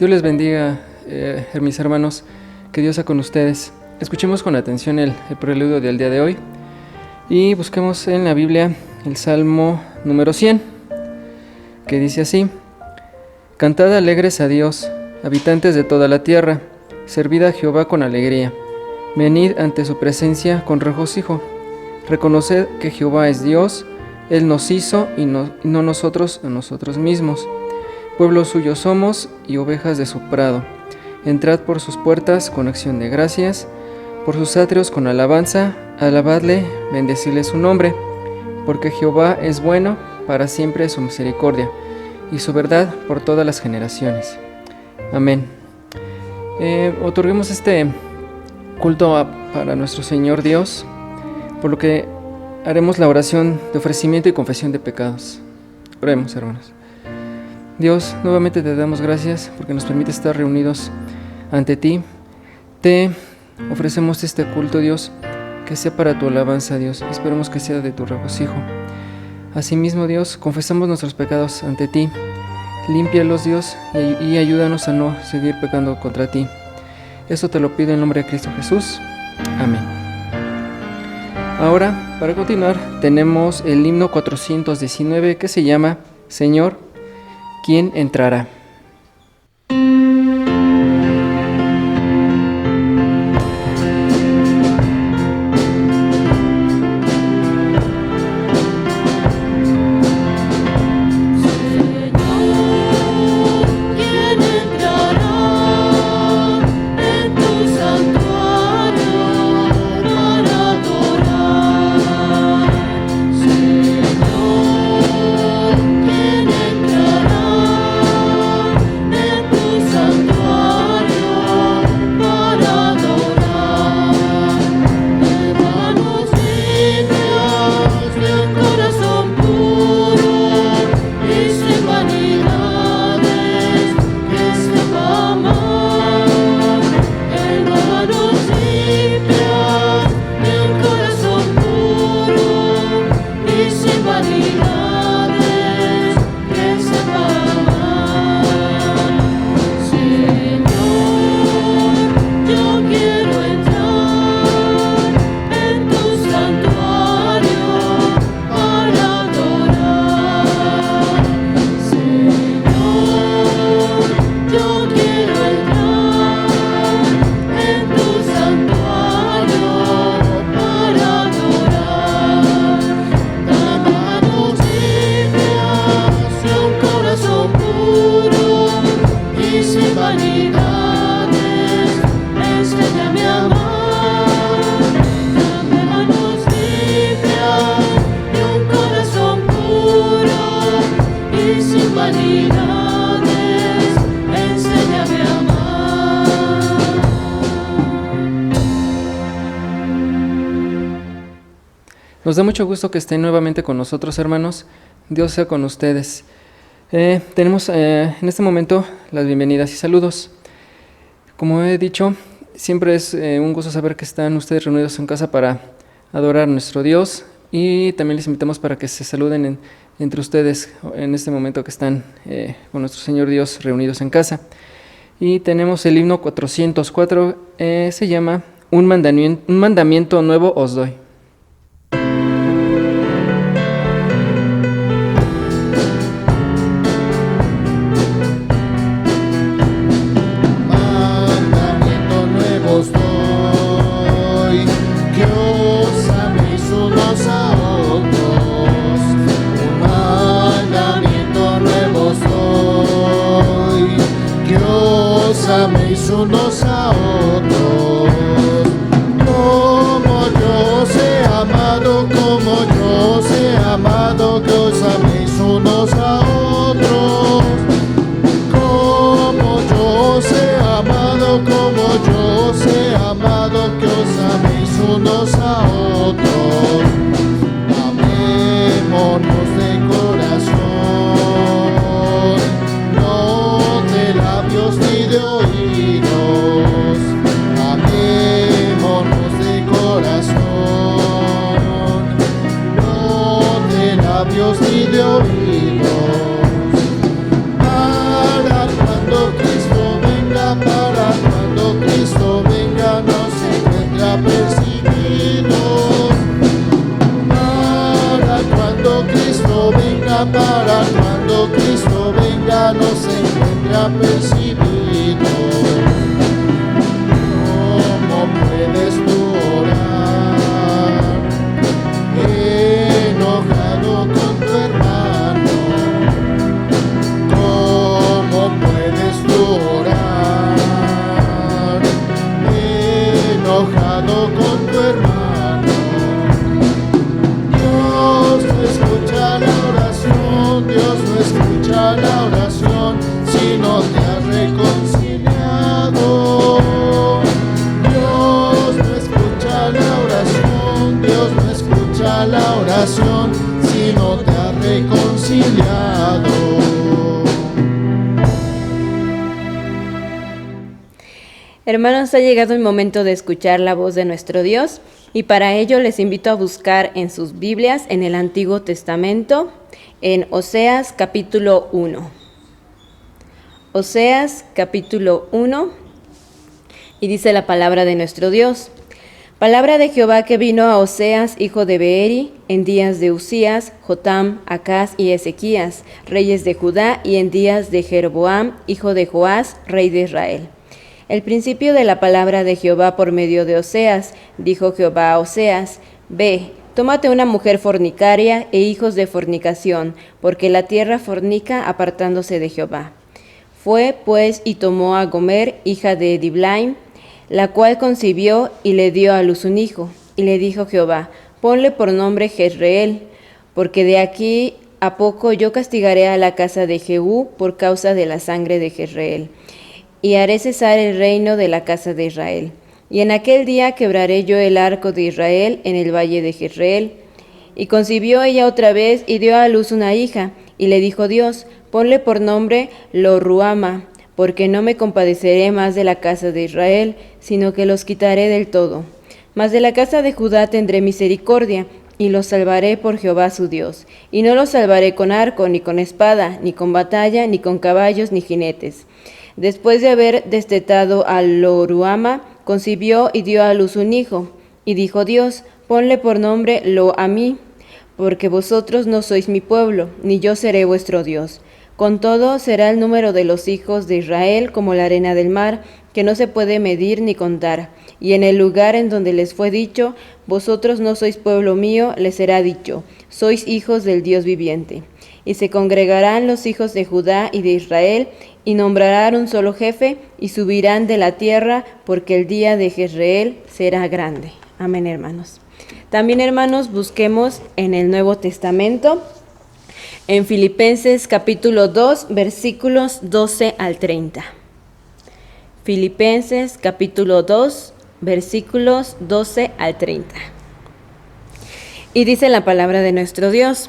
Dios les bendiga, mis hermanos, que Dios sea con ustedes. Escuchemos con atención el preludio del día de hoy y busquemos en la Biblia el Salmo número 100, que dice así: Cantad alegres a Dios, habitantes de toda la tierra, servid a Jehová con alegría, venid ante su presencia con regocijo, reconoced que Jehová es Dios, Él nos hizo y no nosotros a nosotros mismos. Pueblo suyo somos y ovejas de su prado. Entrad por sus puertas con acción de gracias, por sus atrios con alabanza, alabadle, bendecidle su nombre, porque Jehová es bueno, para siempre es su misericordia, y su verdad por todas las generaciones. Amén. Otorguemos este culto para nuestro Señor Dios, por lo que haremos la oración de ofrecimiento y confesión de pecados. Oremos, hermanos. Dios, nuevamente te damos gracias porque nos permite estar reunidos ante ti. Te ofrecemos este culto, Dios, que sea para tu alabanza, Dios, y esperemos que sea de tu regocijo. Asimismo, Dios, confesamos nuestros pecados ante ti. Límpialos, Dios, y ayúdanos a no seguir pecando contra ti. Esto te lo pido en nombre de Cristo Jesús. Amén. Ahora, para continuar, tenemos el himno 419 que se llama Señor, ¿quién entrará? Nos da mucho gusto que estén nuevamente con nosotros, hermanos. Dios sea con ustedes. Tenemos en este momento las bienvenidas y saludos. Como he dicho, siempre es un gusto saber que están ustedes reunidos en casa para adorar a nuestro Dios, y también les invitamos para que se saluden entre ustedes en este momento que están con nuestro Señor Dios reunidos en casa. Y tenemos el himno 404, se llama Un mandamiento nuevo os doy. Unos a otros, como yo sé amado, que os améis unos a otros, como yo sé amado, que os améis unos a otros. Amémonos de corazón, no de labios ni de oídos. Amémonos de corazón, no de labios ni de oídos. Para cuando Cristo cuando Cristo venga, para cuando Cristo venga no se encuentre apercibido. ¿Cómo puedes tú orar enojado con tu hermano? ¿Cómo puedes tú orar enojado con tu hermano? Dios no escucha la oración, Dios no escucha la oración si no te has reconciliado. Dios no escucha la oración, Dios no escucha la oración si no te has reconciliado. Hermanos, ha llegado el momento de escuchar la voz de nuestro Dios y para ello les invito a buscar en sus Biblias, en el Antiguo Testamento, en Oseas capítulo 1. Oseas capítulo 1, y dice la palabra de nuestro Dios. Palabra de Jehová que vino a Oseas, hijo de Beeri, en días de Usías, Jotam, Acaz y Ezequías, reyes de Judá, y en días de Jeroboam, hijo de Joás, rey de Israel. El principio de la palabra de Jehová por medio de Oseas. Dijo Jehová a Oseas: Ve, tómate una mujer fornicaria e hijos de fornicación, porque la tierra fornica apartándose de Jehová. Fue, pues, y tomó a Gomer, hija de Diblaim, la cual concibió y le dio a luz un hijo. Y le dijo Jehová: Ponle por nombre Jezreel, porque de aquí a poco yo castigaré a la casa de Jehú por causa de la sangre de Jezreel, y haré cesar el reino de la casa de Israel. Y en aquel día quebraré yo el arco de Israel en el valle de Jezreel. Y concibió ella otra vez y dio a luz una hija. Y le dijo Dios: Ponle por nombre Lo-ruama, porque no me compadeceré más de la casa de Israel, sino que los quitaré del todo. Mas de la casa de Judá tendré misericordia, y los salvaré por Jehová su Dios. Y no los salvaré con arco, ni con espada, ni con batalla, ni con caballos, ni jinetes. Después de haber destetado a Lo-ruama, concibió y dio a luz un hijo. Y dijo Dios: Ponle por nombre Lo-amí, porque vosotros no sois mi pueblo, ni yo seré vuestro Dios. Con todo será el número de los hijos de Israel como la arena del mar, que no se puede medir ni contar. Y en el lugar en donde les fue dicho: Vosotros no sois pueblo mío, les será dicho: Sois hijos del Dios viviente. Y se congregarán los hijos de Judá y de Israel, y nombrarán un solo jefe, y subirán de la tierra, porque el día de Jezreel será grande. Amén, hermanos. También, hermanos, busquemos en el Nuevo Testamento, en Filipenses capítulo 2, versículos 12 al 30. Filipenses capítulo 2, versículos 12 al 30. Y dice la palabra de nuestro Dios: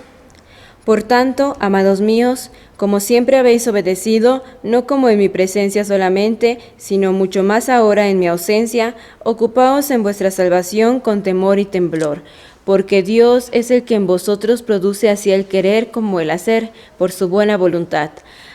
Por tanto, amados míos, como siempre habéis obedecido, no como en mi presencia solamente, sino mucho más ahora en mi ausencia, ocupaos en vuestra salvación con temor y temblor, porque Dios es el que en vosotros produce así el querer como el hacer, por su buena voluntad.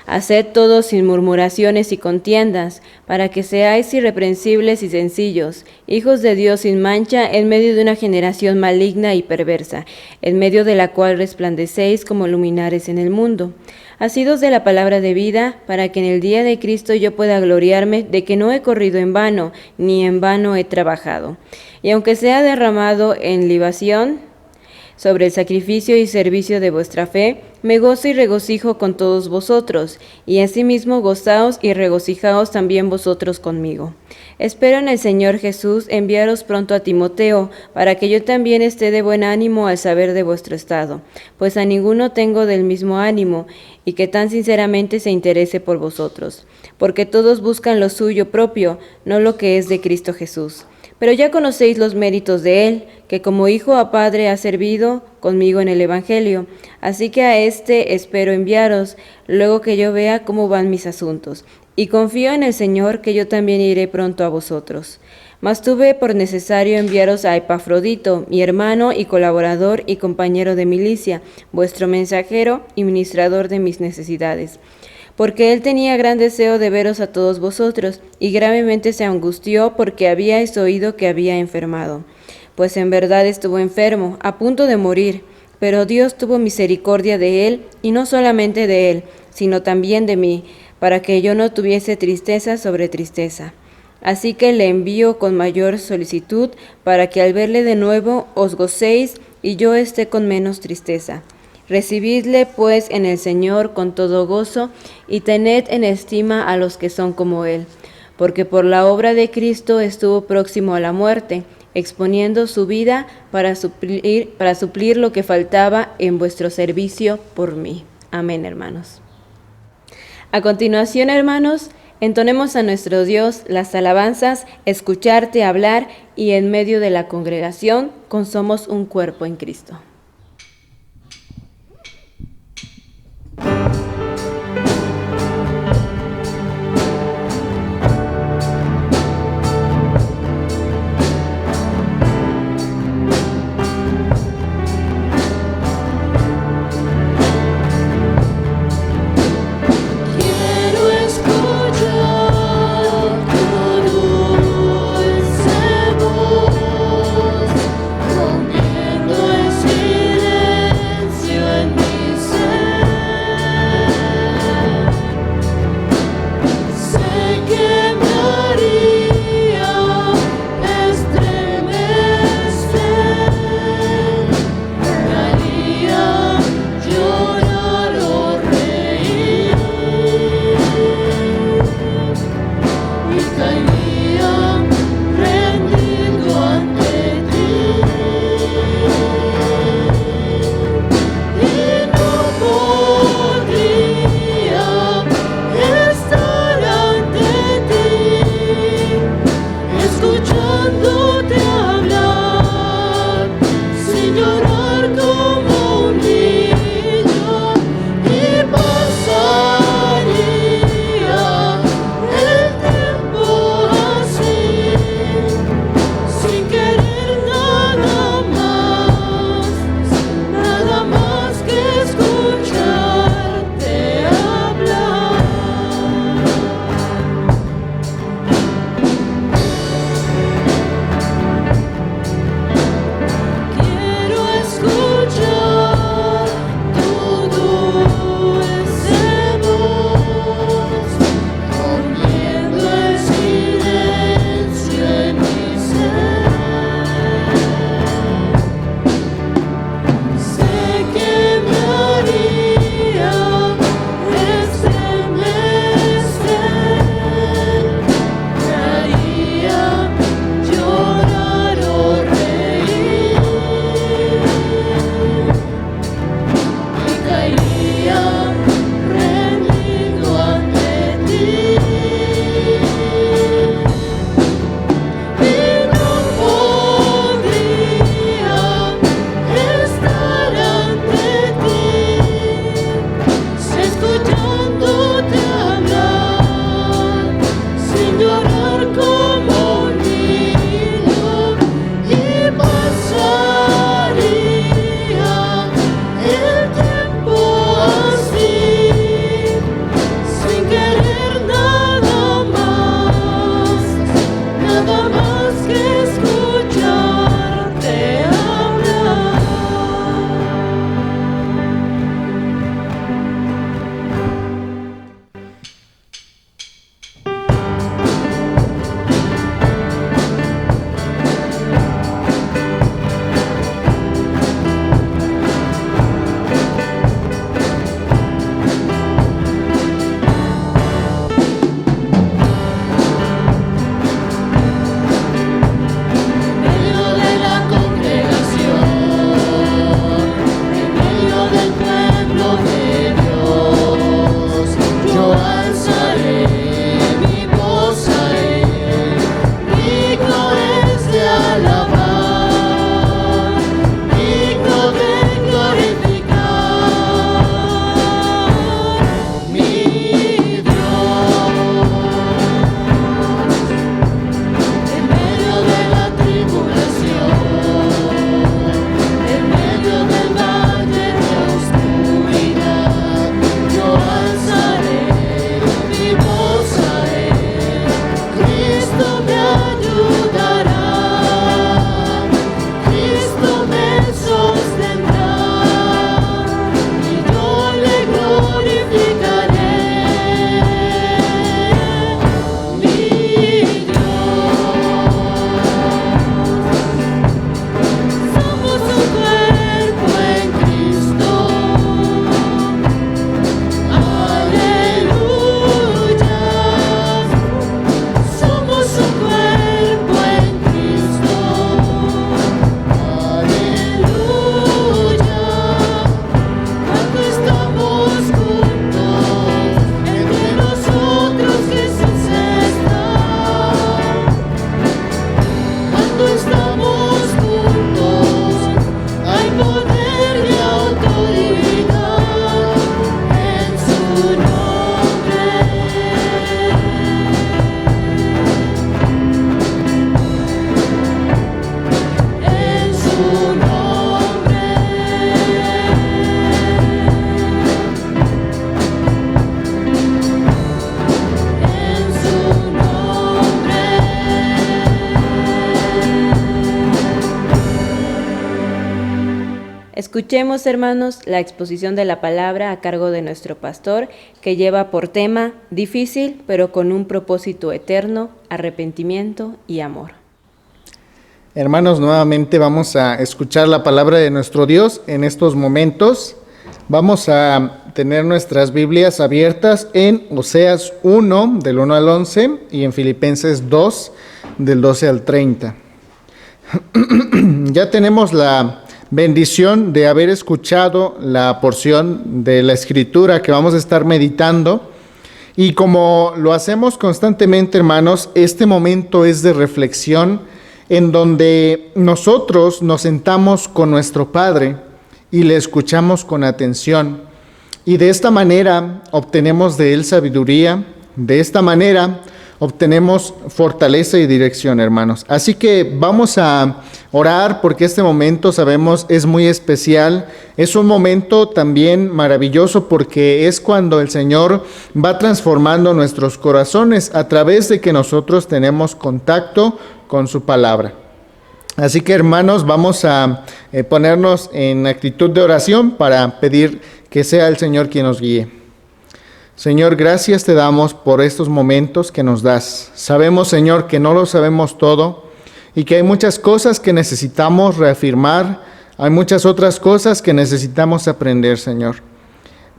Haced todo sin murmuraciones y contiendas, para que seáis irreprensibles y sencillos, hijos de Dios sin mancha, en medio de una generación maligna y perversa, en medio de la cual resplandecéis como luminares en el mundo. Asidos de la palabra de vida, para que en el día de Cristo yo pueda gloriarme de que no he corrido en vano, ni en vano he trabajado. Y aunque sea derramado en libación sobre el sacrificio y servicio de vuestra fe, me gozo y regocijo con todos vosotros, y asimismo gozaos y regocijaos también vosotros conmigo. Espero en el Señor Jesús enviaros pronto a Timoteo, para que yo también esté de buen ánimo al saber de vuestro estado, pues a ninguno tengo del mismo ánimo, y que tan sinceramente se interese por vosotros, porque todos buscan lo suyo propio, no lo que es de Cristo Jesús. Pero ya conocéis los méritos de él, que como hijo a padre ha servido conmigo en el Evangelio. Así que a este espero enviaros, luego que yo vea cómo van mis asuntos. Y confío en el Señor que yo también iré pronto a vosotros. Mas tuve por necesario enviaros a Epafrodito, mi hermano y colaborador y compañero de milicia, vuestro mensajero y ministrador de mis necesidades. Porque él tenía gran deseo de veros a todos vosotros, y gravemente se angustió porque habíais oído que había enfermado. Pues en verdad estuvo enfermo, a punto de morir. Pero Dios tuvo misericordia de él, y no solamente de él, sino también de mí, para que yo no tuviese tristeza sobre tristeza. Así que le envío con mayor solicitud, para que al verle de nuevo os gocéis, y yo esté con menos tristeza. Recibidle pues en el Señor con todo gozo, y tened en estima a los que son como él, porque por la obra de Cristo estuvo próximo a la muerte, exponiendo su vida para suplir lo que faltaba en vuestro servicio por mí. Amén, hermanos. A continuación, hermanos, entonemos a nuestro Dios las alabanzas, escucharte hablar y en medio de la congregación, con somos un cuerpo en Cristo. Rompiendo el Escuchemos, hermanos, la exposición de la palabra a cargo de nuestro pastor, que lleva por tema difícil, pero con un propósito eterno, arrepentimiento y amor. Hermanos, nuevamente vamos a escuchar la palabra de nuestro Dios en estos momentos. Vamos a tener nuestras Biblias abiertas en Oseas 1, del 1 al 11, y en Filipenses 2, del 12 al 30. Ya tenemos la bendición de haber escuchado la porción de la Escritura que vamos a estar meditando. Y como lo hacemos constantemente, hermanos, este momento es de reflexión en donde nosotros nos sentamos con nuestro Padre y le escuchamos con atención. Y de esta manera obtenemos de Él sabiduría, de esta manera obtenemos fortaleza y dirección, hermanos. Así que vamos a orar porque este momento, sabemos, es muy especial. Es un momento también maravilloso porque es cuando el Señor va transformando nuestros corazones a través de que nosotros tenemos contacto con su palabra. Así que, hermanos, vamos a ponernos en actitud de oración para pedir que sea el Señor quien nos guíe. Señor, gracias te damos por estos momentos que nos das. Sabemos, Señor, que no lo sabemos todo y que hay muchas cosas que necesitamos reafirmar, hay muchas otras cosas que necesitamos aprender, Señor.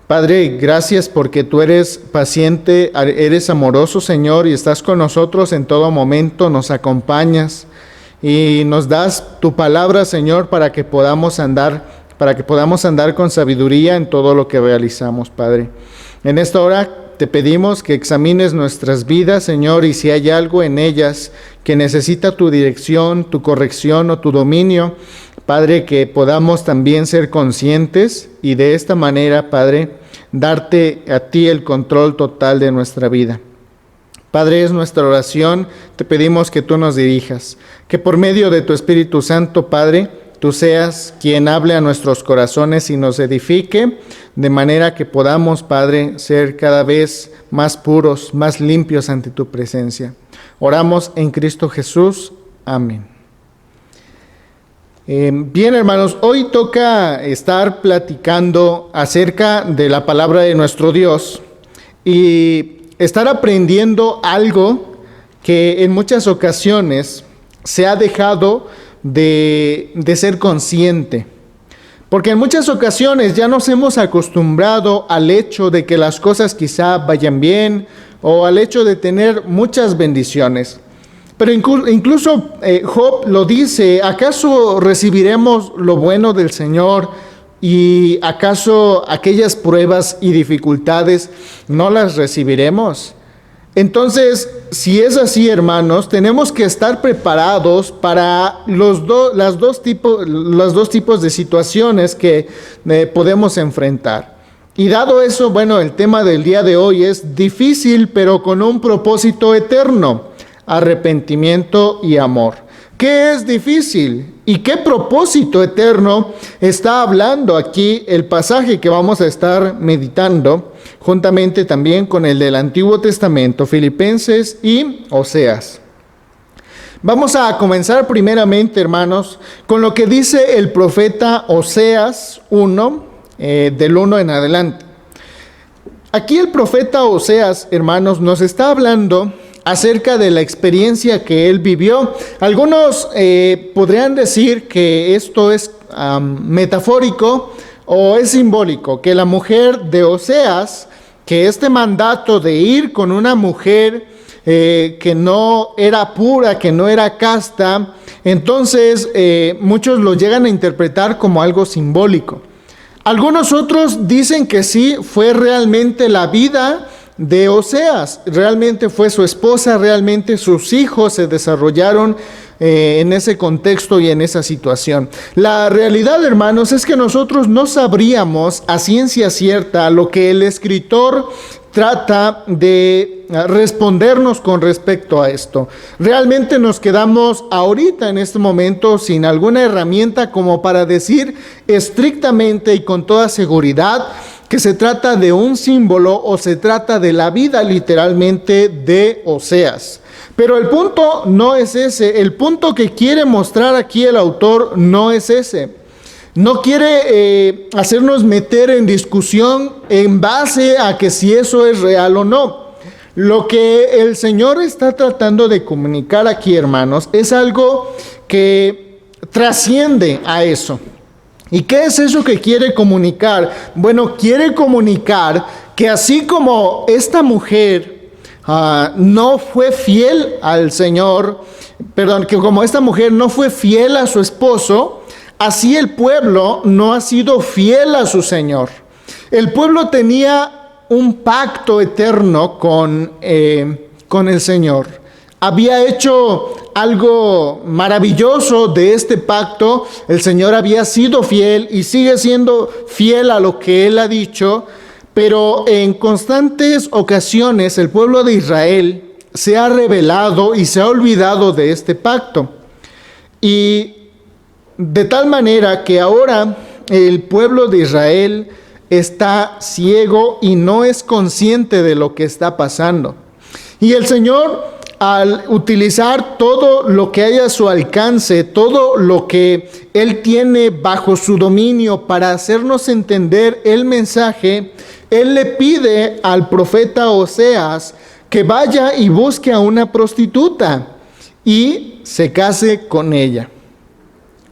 Padre, gracias porque tú eres paciente, eres amoroso, Señor, y estás con nosotros en todo momento, nos acompañas y nos das tu palabra, Señor, para que podamos andar con sabiduría en todo lo que realizamos, Padre. En esta hora te pedimos que examines nuestras vidas, Señor, y si hay algo en ellas que necesita tu dirección, tu corrección o tu dominio, Padre, que podamos también ser conscientes y de esta manera, Padre, darte a ti el control total de nuestra vida. Padre, es nuestra oración, te pedimos que tú nos dirijas, que por medio de tu Espíritu Santo, Padre, tú seas quien hable a nuestros corazones y nos edifique, de manera que podamos, Padre, ser cada vez más puros, más limpios ante tu presencia. Oramos en Cristo Jesús. Amén. Bien, hermanos, hoy toca estar platicando acerca de la palabra de nuestro Dios y estar aprendiendo algo que en muchas ocasiones se ha dejado de ser consciente. Porque en muchas ocasiones ya nos hemos acostumbrado al hecho de que las cosas quizá vayan bien o al hecho de tener muchas bendiciones. Pero incluso Job lo dice, ¿acaso recibiremos lo bueno del Señor? ¿Y acaso aquellas pruebas y dificultades no las recibiremos? Entonces, si es así, hermanos, tenemos que estar preparados para los dos tipos de situaciones que podemos enfrentar. Y dado eso, bueno, el tema del día de hoy es difícil, pero con un propósito eterno: arrepentimiento y amor. ¿Qué es difícil? ¿Y qué propósito eterno está hablando aquí el pasaje que vamos a estar meditando, juntamente también con el del Antiguo Testamento, Filipenses y Oseas? Vamos a comenzar primeramente, hermanos, con lo que dice el profeta Oseas 1, del 1 en adelante. Aquí el profeta Oseas, hermanos, nos está hablando acerca de la experiencia que él vivió. Algunos podrían decir que esto es metafórico o es simbólico, que la mujer de Oseas, que este mandato de ir con una mujer que no era pura, que no era casta, entonces muchos lo llegan a interpretar como algo simbólico. Algunos otros dicen que sí, fue realmente la vida de Oseas, realmente fue su esposa, realmente sus hijos se desarrollaron en ese contexto y en esa situación. La realidad, hermanos, es que nosotros no sabríamos a ciencia cierta lo que el escritor trata de respondernos con respecto a esto. Realmente nos quedamos ahorita en este momento sin alguna herramienta como para decir estrictamente y con toda seguridad que se trata de un símbolo o se trata de la vida literalmente de Oseas. Pero el punto no es ese, el punto que quiere mostrar aquí el autor no es ese. No quiere hacernos meter en discusión en base a que si eso es real o no. Lo que el Señor está tratando de comunicar aquí, hermanos, es algo que trasciende a eso. ¿Y qué es eso que quiere comunicar? Bueno, quiere comunicar que así como esta mujer no fue fiel al Señor, que como esta mujer no fue fiel a su esposo, así el pueblo no ha sido fiel a su Señor. El pueblo tenía un pacto eterno con el Señor. Había hecho algo maravilloso de este pacto. El Señor había sido fiel y sigue siendo fiel a lo que Él ha dicho, pero en constantes ocasiones el pueblo de Israel se ha rebelado y se ha olvidado de este pacto. Y de tal manera que ahora el pueblo de Israel está ciego y no es consciente de lo que está pasando. Y el Señor, al utilizar todo lo que hay a su alcance, todo lo que Él tiene bajo su dominio para hacernos entender el mensaje, Él le pide al profeta Oseas que vaya y busque a una prostituta y se case con ella.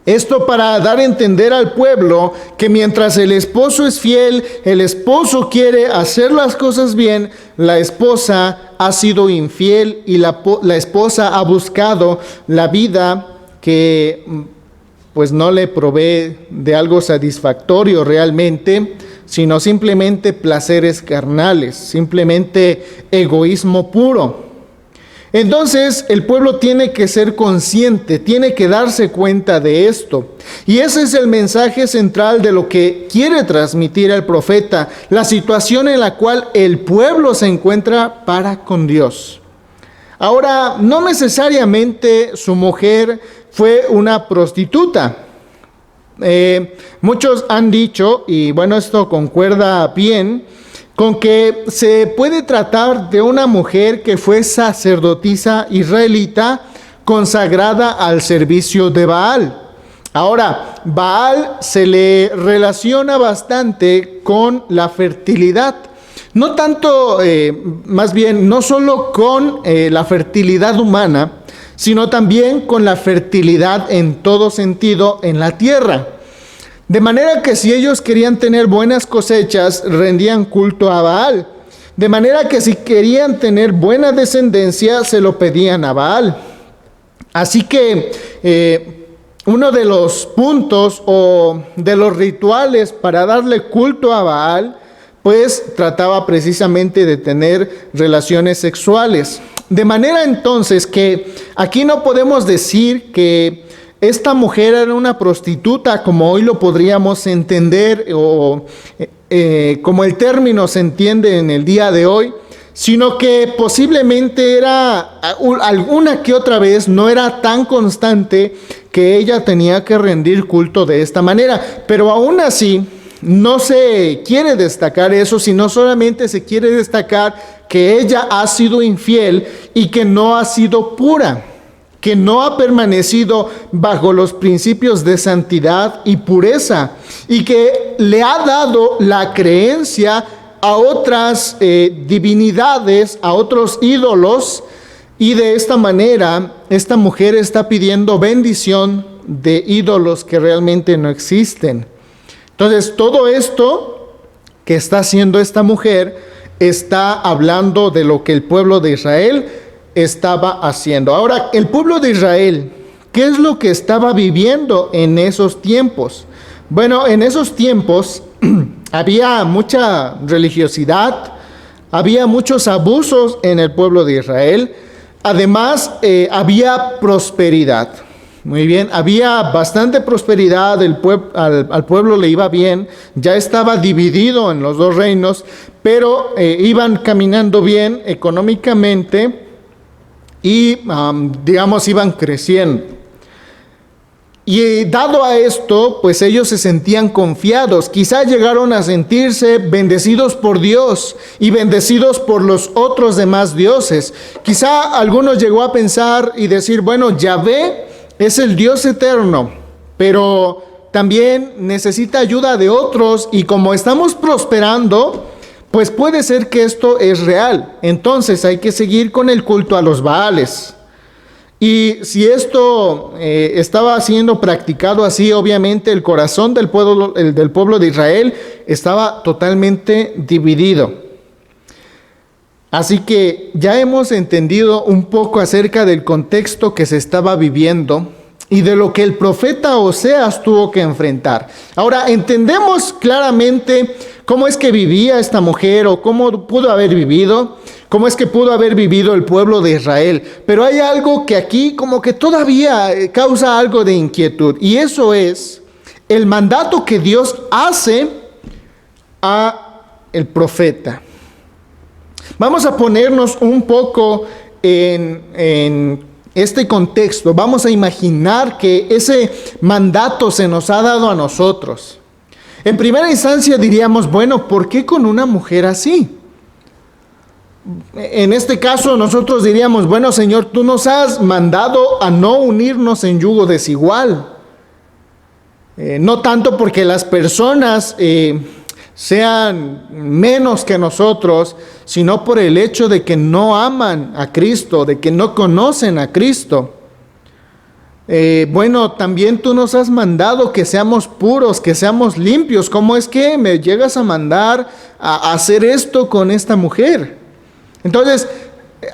Esto para dar a entender al pueblo que mientras el esposo es fiel, el esposo quiere hacer las cosas bien, la esposa ha sido infiel y la esposa ha buscado la vida que pues no le provee de algo satisfactorio realmente, sino simplemente placeres carnales, simplemente egoísmo puro. Entonces el pueblo tiene que ser consciente, tiene que darse cuenta de esto. Y ese es el mensaje central de lo que quiere transmitir el profeta, la situación en la cual el pueblo se encuentra para con Dios. Ahora, no necesariamente su mujer fue una prostituta. Muchos han dicho, y bueno, esto concuerda bien, con que se puede tratar de una mujer que fue sacerdotisa israelita consagrada al servicio de Baal. Ahora, Baal se le relaciona bastante con la fertilidad. No tanto, más bien, no solo con la fertilidad humana, sino también con la fertilidad en todo sentido en la tierra. De manera que si ellos querían tener buenas cosechas, rendían culto a Baal. De manera que si querían tener buena descendencia, se lo pedían a Baal. Así que uno de los puntos o de los rituales para darle culto a Baal, pues trataba precisamente de tener relaciones sexuales. De manera entonces que aquí no podemos decir que esta mujer era una prostituta, como hoy lo podríamos entender, o como el término se entiende en el día de hoy, sino que posiblemente era alguna que otra vez, no era tan constante que ella tenía que rendir culto de esta manera. Pero aún así, no se quiere destacar eso, sino solamente se quiere destacar que ella ha sido infiel y que no ha sido pura, que no ha permanecido bajo los principios de santidad y pureza, y que le ha dado la creencia a otras divinidades, a otros ídolos, y de esta manera esta mujer está pidiendo bendición de ídolos que realmente no existen. Entonces, todo esto que está haciendo esta mujer está hablando de lo que el pueblo de Israel estaba haciendo. Ahora, el pueblo de Israel, ¿qué es lo que estaba viviendo en esos tiempos? Bueno, en esos tiempos había mucha religiosidad, había muchos abusos en el pueblo de Israel. Además, había prosperidad. Muy bien, había bastante prosperidad, al pueblo le iba bien, ya estaba dividido en los dos reinos, pero iban caminando bien económicamente y, iban creciendo. Y dado a esto, pues ellos se sentían confiados, quizá llegaron a sentirse bendecidos por Dios y bendecidos por los otros demás dioses. Quizá algunos llegó a pensar y decir, bueno, Yahvé es el Dios eterno, pero también necesita ayuda de otros y como estamos prosperando, pues puede ser que esto es real. Entonces hay que seguir con el culto a los Baales. Y si esto estaba siendo practicado así, obviamente el corazón del pueblo de Israel estaba totalmente dividido. Así que ya hemos entendido un poco acerca del contexto que se estaba viviendo y de lo que el profeta Oseas tuvo que enfrentar. Ahora entendemos claramente cómo es que vivía esta mujer o cómo pudo haber vivido, cómo es que pudo haber vivido el pueblo de Israel. Pero hay algo que aquí como que todavía causa algo de inquietud, y eso es el mandato que Dios hace a el profeta. Vamos a ponernos un poco en este contexto. Vamos a imaginar que ese mandato se nos ha dado a nosotros. En primera instancia diríamos, bueno, ¿por qué con una mujer así? En este caso nosotros diríamos, bueno, Señor, tú nos has mandado a no unirnos en yugo desigual. No tanto porque las personas sean menos que nosotros, sino por el hecho de que no aman a Cristo, de que no conocen a Cristo. Bueno, también tú nos has mandado que seamos puros, que seamos limpios. ¿Cómo es que me llegas a mandar a hacer esto con esta mujer? Entonces,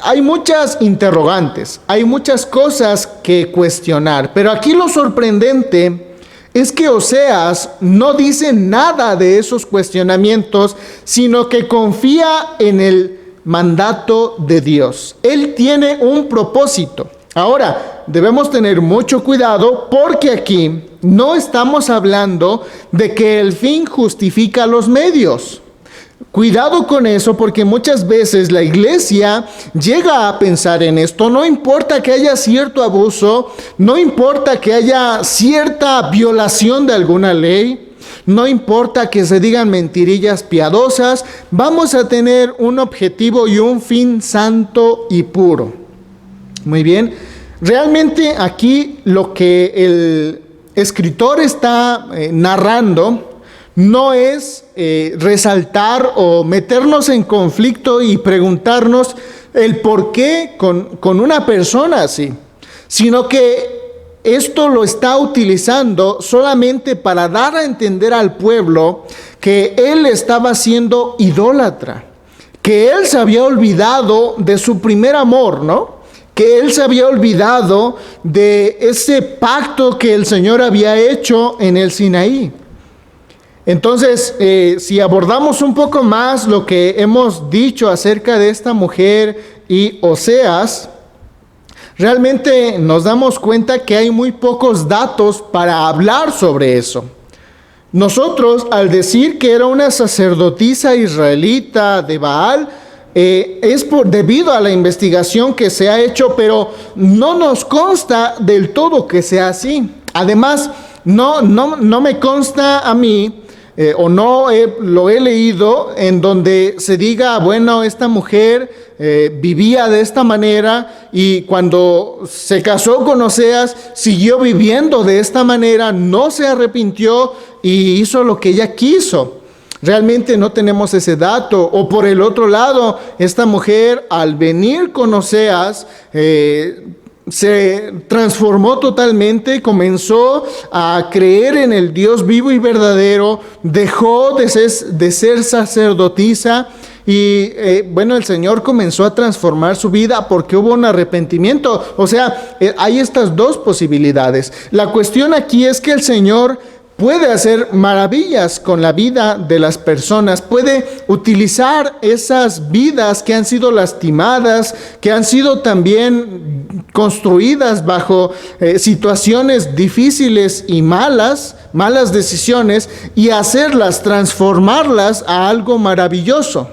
hay muchas interrogantes, hay muchas cosas que cuestionar, pero aquí lo sorprendente es que Oseas no dice nada de esos cuestionamientos, sino que confía en el mandato de Dios. Él tiene un propósito. Ahora, debemos tener mucho cuidado porque aquí no estamos hablando de que el fin justifica los medios. Cuidado con eso, porque muchas veces la iglesia llega a pensar en esto. No importa que haya cierto abuso, no importa que haya cierta violación de alguna ley, no importa que se digan mentirillas piadosas, vamos a tener un objetivo y un fin santo y puro. Muy bien, realmente aquí lo que el escritor está narrando no es resaltar o meternos en conflicto y preguntarnos el por qué con una persona así, sino que esto lo está utilizando solamente para dar a entender al pueblo que él estaba siendo idólatra, que él se había olvidado de su primer amor, ¿no? Que él se había olvidado de ese pacto que el Señor había hecho en el Sinaí. Entonces, si abordamos un poco más lo que hemos dicho acerca de esta mujer y Oseas, realmente nos damos cuenta que hay muy pocos datos para hablar sobre eso. Nosotros, al decir que era una sacerdotisa israelita de Baal, es debido a la investigación que se ha hecho, pero no nos consta del todo que sea así. Además, no me consta a mí, lo he leído en donde se diga, bueno, esta mujer vivía de esta manera y cuando se casó con Oseas siguió viviendo de esta manera, no se arrepintió y hizo lo que ella quiso. Realmente no tenemos ese dato. O por el otro lado, esta mujer al venir con Oseas se transformó totalmente, comenzó a creer en el Dios vivo y verdadero, dejó de ser sacerdotisa y el Señor comenzó a transformar su vida porque hubo un arrepentimiento. O sea, hay estas dos posibilidades. La cuestión aquí es que el Señor puede hacer maravillas con la vida de las personas, puede utilizar esas vidas que han sido lastimadas, que han sido también construidas bajo situaciones difíciles y malas decisiones, y hacerlas, transformarlas a algo maravilloso.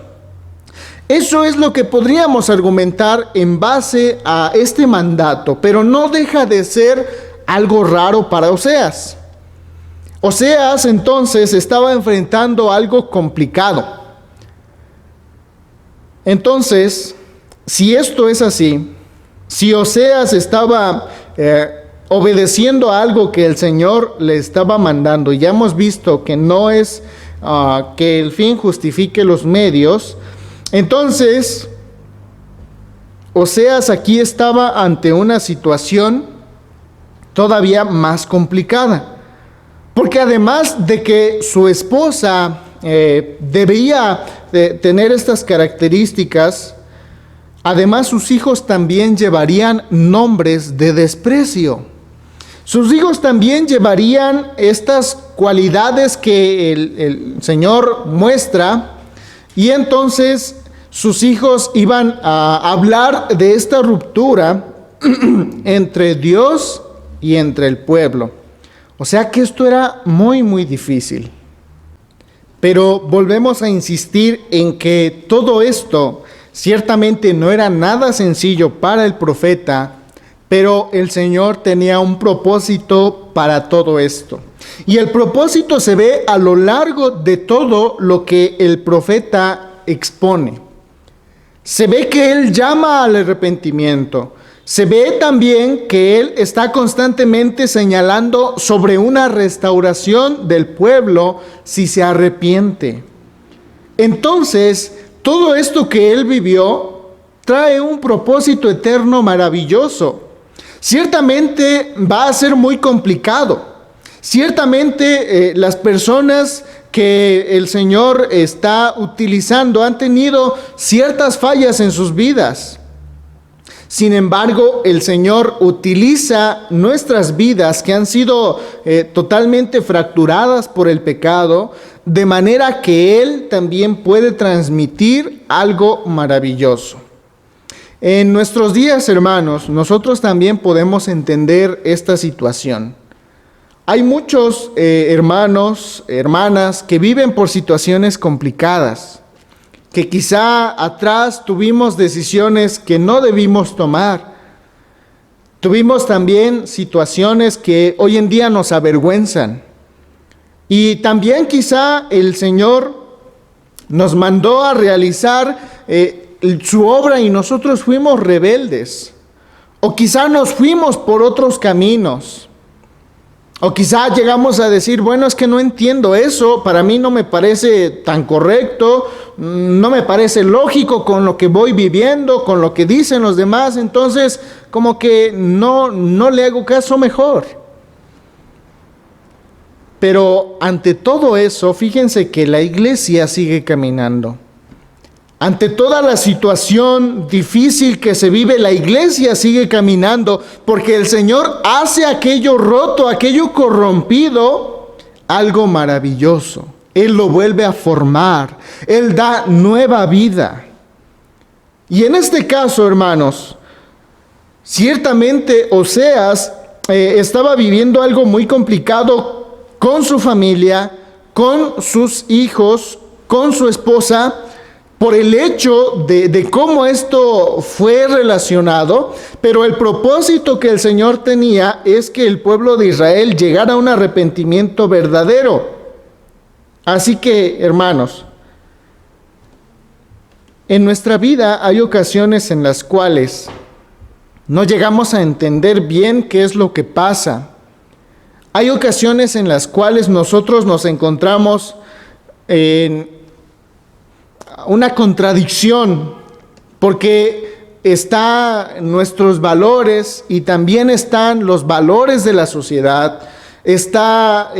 Eso es lo que podríamos argumentar en base a este mandato, pero no deja de ser algo raro para Oseas. Oseas entonces estaba enfrentando algo complicado. Entonces, si esto es así, si Oseas estaba obedeciendo a algo que el Señor le estaba mandando. Ya hemos visto que no es que el fin justifique los medios. Entonces, Oseas aquí estaba ante una situación todavía más complicada, porque además de que su esposa debía tener estas características, además sus hijos también llevarían nombres de desprecio. Sus hijos también llevarían estas cualidades que el Señor muestra, y entonces sus hijos iban a hablar de esta ruptura entre Dios y entre el pueblo. O sea que esto era muy, muy difícil. Pero volvemos a insistir en que todo esto ciertamente no era nada sencillo para el profeta, pero el Señor tenía un propósito para todo esto. Y el propósito se ve a lo largo de todo lo que el profeta expone. Se ve que él llama al arrepentimiento. Se ve también que él está constantemente señalando sobre una restauración del pueblo si se arrepiente. Entonces, todo esto que él vivió trae un propósito eterno maravilloso. Ciertamente va a ser muy complicado. Ciertamente las personas que el Señor está utilizando han tenido ciertas fallas en sus vidas. Sin embargo, el Señor utiliza nuestras vidas que han sido totalmente fracturadas por el pecado, de manera que Él también puede transmitir algo maravilloso. En nuestros días, hermanos, nosotros también podemos entender esta situación. Hay muchos hermanos, hermanas que viven por situaciones complicadas, que quizá atrás tuvimos decisiones que no debimos tomar. Tuvimos también situaciones que hoy en día nos avergüenzan. Y también quizá el Señor nos mandó a realizar su obra y nosotros fuimos rebeldes. O quizá nos fuimos por otros caminos. O quizá llegamos a decir, bueno, es que no entiendo eso, para mí no me parece tan correcto, no me parece lógico con lo que voy viviendo, con lo que dicen los demás, entonces como que no le hago caso mejor. Pero ante todo eso, fíjense que la iglesia sigue caminando. Ante toda la situación difícil que se vive, la iglesia sigue caminando, porque el Señor hace aquello roto, aquello corrompido, algo maravilloso. Él lo vuelve a formar, Él da nueva vida. Y en este caso, hermanos, ciertamente Oseas estaba viviendo algo muy complicado con su familia, con sus hijos, con su esposa, por el hecho de cómo esto fue relacionado, pero el propósito que el Señor tenía es que el pueblo de Israel llegara a un arrepentimiento verdadero. Así que, hermanos, en nuestra vida hay ocasiones en las cuales no llegamos a entender bien qué es lo que pasa. Hay ocasiones en las cuales nosotros nos encontramos en una contradicción, porque están nuestros valores y también están los valores de la sociedad, está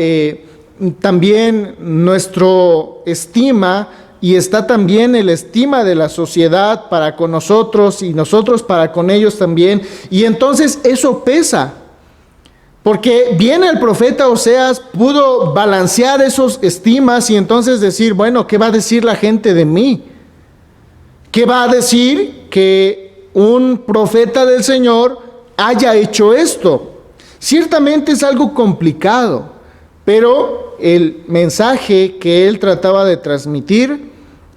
también nuestro estima y está también el estima de la sociedad para con nosotros y nosotros para con ellos también, y entonces eso pesa. Porque bien el profeta Oseas pudo balancear esos estimas y entonces decir, bueno, ¿qué va a decir la gente de mí? ¿Qué va a decir que un profeta del Señor haya hecho esto? Ciertamente es algo complicado, pero el mensaje que él trataba de transmitir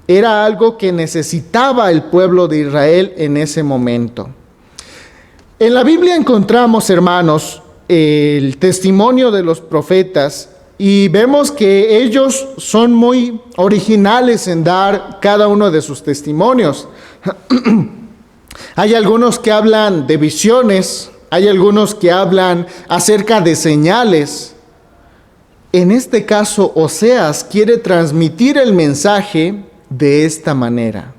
era algo que necesitaba el pueblo de Israel en ese momento. En la Biblia encontramos, hermanos, el testimonio de los profetas y vemos que ellos son muy originales en dar cada uno de sus testimonios. Hay algunos que hablan de visiones, Hay algunos que hablan acerca de señales. En este caso, Oseas quiere transmitir el mensaje de esta manera.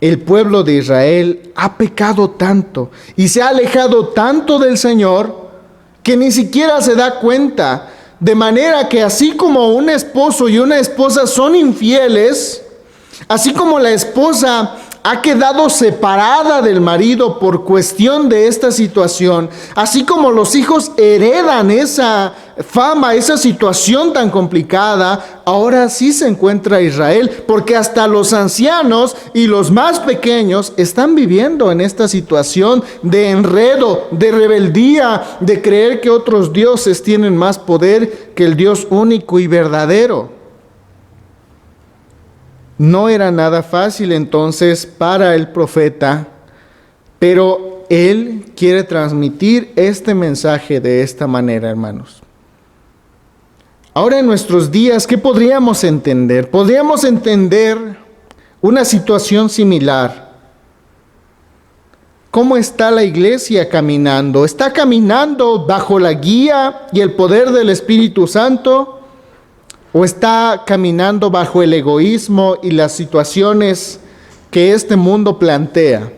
El pueblo de Israel ha pecado tanto y se ha alejado tanto del Señor que ni siquiera se da cuenta. De manera que así como un esposo y una esposa son infieles, así como la esposa ha quedado separada del marido por cuestión de esta situación, así como los hijos heredan esa fama, esa situación tan complicada, ahora sí se encuentra Israel, porque hasta los ancianos y los más pequeños están viviendo en esta situación de enredo, de rebeldía, de creer que otros dioses tienen más poder que el Dios único y verdadero. No era nada fácil entonces para el profeta, pero él quiere transmitir este mensaje de esta manera, hermanos. Ahora en nuestros días, ¿qué podríamos entender? Podríamos entender una situación similar. ¿Cómo está la iglesia caminando? ¿Está caminando bajo la guía y el poder del Espíritu Santo? ¿O está caminando bajo el egoísmo y las situaciones que este mundo plantea?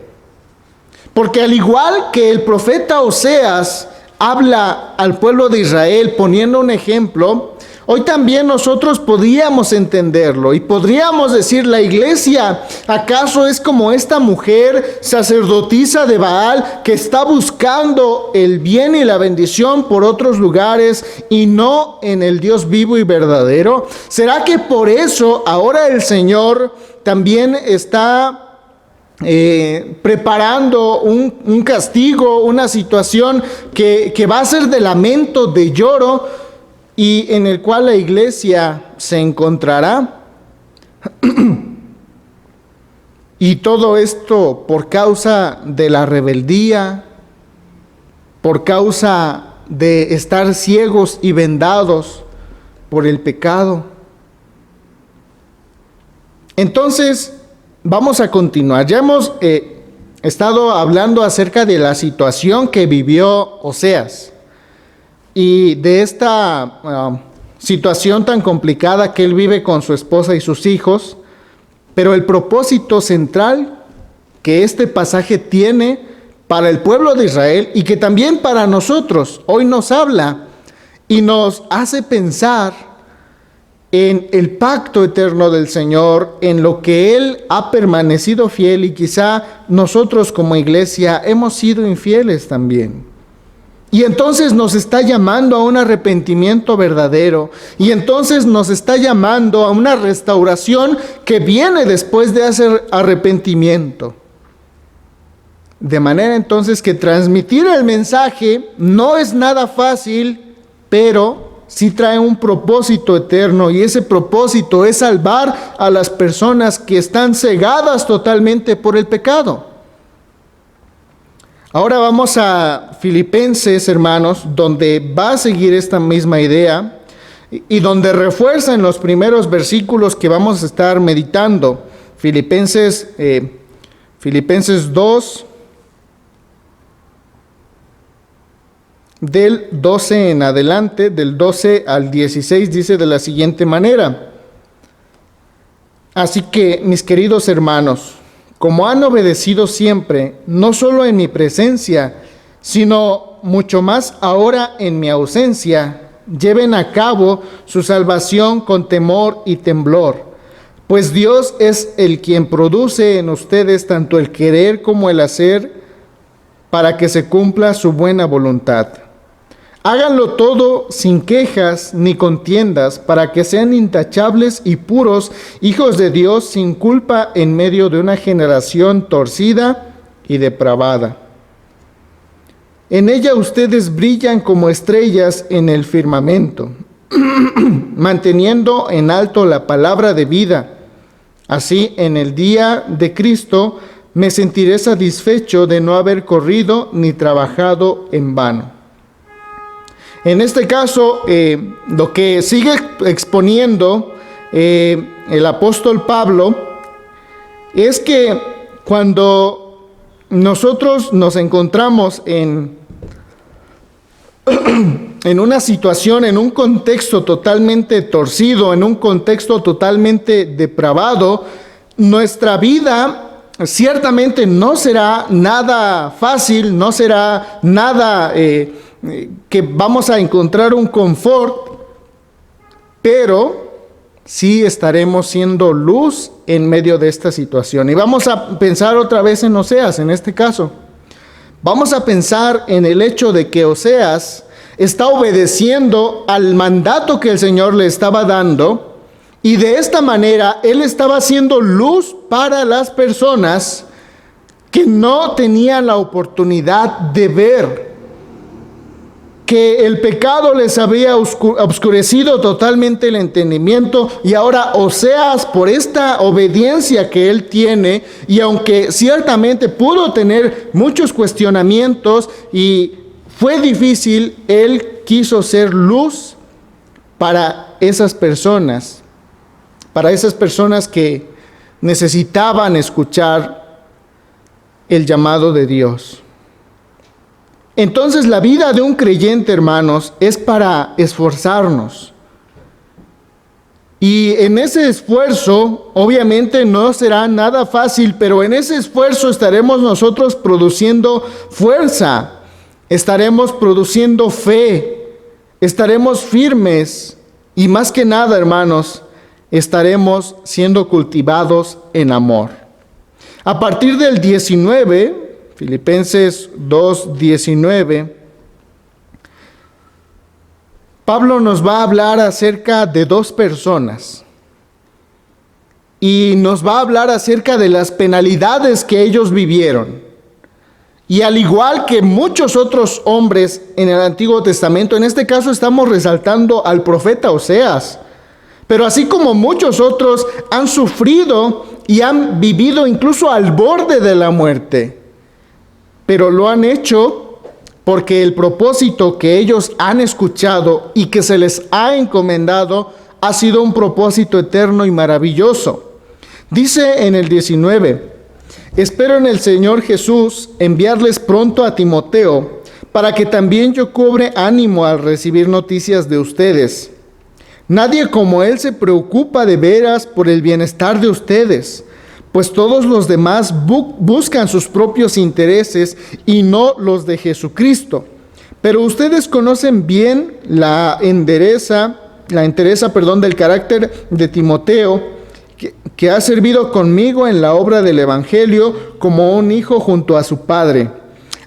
Porque al igual que el profeta Oseas habla al pueblo de Israel poniendo un ejemplo, hoy también nosotros podríamos entenderlo y podríamos decir, la iglesia ¿acaso es como esta mujer sacerdotisa de Baal que está buscando el bien y la bendición por otros lugares y no en el Dios vivo y verdadero? ¿Será que por eso ahora el Señor también está preparando un castigo, una situación que va a ser de lamento, de lloro, y en el cual la iglesia se encontrará? Y todo esto por causa de la rebeldía, por causa de estar ciegos y vendados por el pecado. Entonces, vamos a continuar. Ya hemos estado hablando acerca de la situación que vivió Oseas y de esta situación tan complicada que él vive con su esposa y sus hijos, pero el propósito central que este pasaje tiene para el pueblo de Israel y que también para nosotros hoy nos habla y nos hace pensar en el pacto eterno del Señor, en lo que Él ha permanecido fiel y quizá nosotros como iglesia hemos sido infieles también. Y entonces nos está llamando a un arrepentimiento verdadero. Y entonces nos está llamando a una restauración que viene después de ese arrepentimiento. De manera entonces que transmitir el mensaje no es nada fácil, pero sí trae un propósito eterno. Y ese propósito es salvar a las personas que están cegadas totalmente por el pecado. Ahora vamos a Filipenses, hermanos, donde va a seguir esta misma idea y donde refuerza en los primeros versículos que vamos a estar meditando. Filipenses 2, del 12 en adelante, del 12 al 16, dice de la siguiente manera: así que, mis queridos hermanos, como han obedecido siempre, no solo en mi presencia, sino mucho más ahora en mi ausencia, lleven a cabo su salvación con temor y temblor, pues Dios es el quien produce en ustedes tanto el querer como el hacer para que se cumpla su buena voluntad. Háganlo todo sin quejas ni contiendas, para que sean intachables y puros, hijos de Dios sin culpa en medio de una generación torcida y depravada. En ella ustedes brillan como estrellas en el firmamento, manteniendo en alto la palabra de vida. Así, en el día de Cristo, me sentiré satisfecho de no haber corrido ni trabajado en vano. En este caso, lo que sigue exponiendo el apóstol Pablo es que cuando nosotros nos encontramos en una situación, en un contexto totalmente torcido, en un contexto totalmente depravado, nuestra vida ciertamente no será nada fácil, no será nada que vamos a encontrar un confort, pero sí estaremos siendo luz en medio de esta situación. Y vamos a pensar otra vez en Oseas, en este caso. Vamos a pensar en el hecho de que Oseas está obedeciendo al mandato que el Señor le estaba dando, y de esta manera él estaba haciendo luz para las personas que no tenían la oportunidad de ver que el pecado les había obscurecido totalmente el entendimiento, y ahora Oseas, por esta obediencia que él tiene, y aunque ciertamente pudo tener muchos cuestionamientos y fue difícil, él quiso ser luz para esas personas que necesitaban escuchar el llamado de Dios. Entonces, la vida de un creyente, hermanos, es para esforzarnos. Y en ese esfuerzo, obviamente no será nada fácil, pero en ese esfuerzo estaremos nosotros produciendo fuerza, estaremos produciendo fe, estaremos firmes y más que nada, hermanos, estaremos siendo cultivados en amor. A partir del 19, Filipenses 2:19, Pablo nos va a hablar acerca de dos personas y nos va a hablar acerca de las penalidades que ellos vivieron. Y al igual que muchos otros hombres en el Antiguo Testamento, en este caso estamos resaltando al profeta Oseas, pero así como muchos otros han sufrido y han vivido incluso al borde de la muerte, pero lo han hecho porque el propósito que ellos han escuchado y que se les ha encomendado ha sido un propósito eterno y maravilloso. Dice en el 19, espero en el Señor Jesús enviarles pronto a Timoteo, para que también yo cobre ánimo al recibir noticias de ustedes. Nadie como él se preocupa de veras por el bienestar de ustedes, pues todos los demás buscan sus propios intereses y no los de Jesucristo. Pero ustedes conocen bien la entereza del carácter de Timoteo, que ha servido conmigo en la obra del Evangelio como un hijo junto a su padre.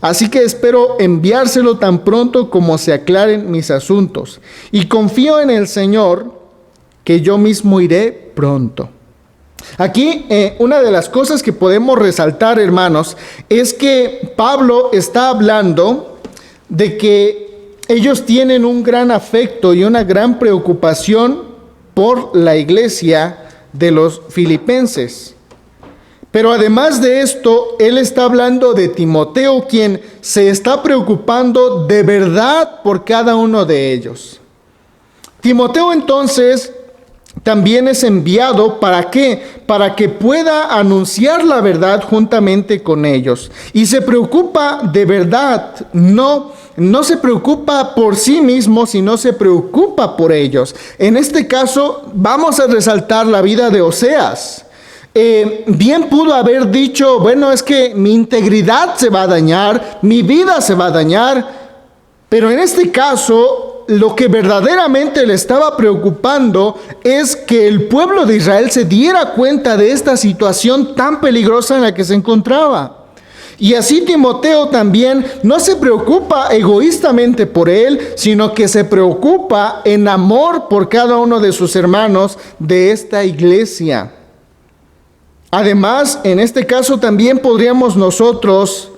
Así que espero enviárselo tan pronto como se aclaren mis asuntos. Y confío en el Señor que yo mismo iré pronto. Aquí una de las cosas que podemos resaltar, hermanos, es que Pablo está hablando de que ellos tienen un gran afecto y una gran preocupación por la iglesia de los filipenses. Pero además de esto, él está hablando de Timoteo, quien se está preocupando de verdad por cada uno de ellos. Timoteo entonces también es enviado, ¿para qué? Para que pueda anunciar la verdad juntamente con ellos. Y se preocupa de verdad, no se preocupa por sí mismo, sino se preocupa por ellos. En este caso, vamos a resaltar la vida de Oseas. Bien pudo haber dicho, bueno, es que mi integridad se va a dañar, mi vida se va a dañar, pero en este caso, lo que verdaderamente le estaba preocupando es que el pueblo de Israel se diera cuenta de esta situación tan peligrosa en la que se encontraba. Y así Timoteo también no se preocupa egoístamente por él, sino que se preocupa en amor por cada uno de sus hermanos de esta iglesia. Además, en este caso también podríamos nosotros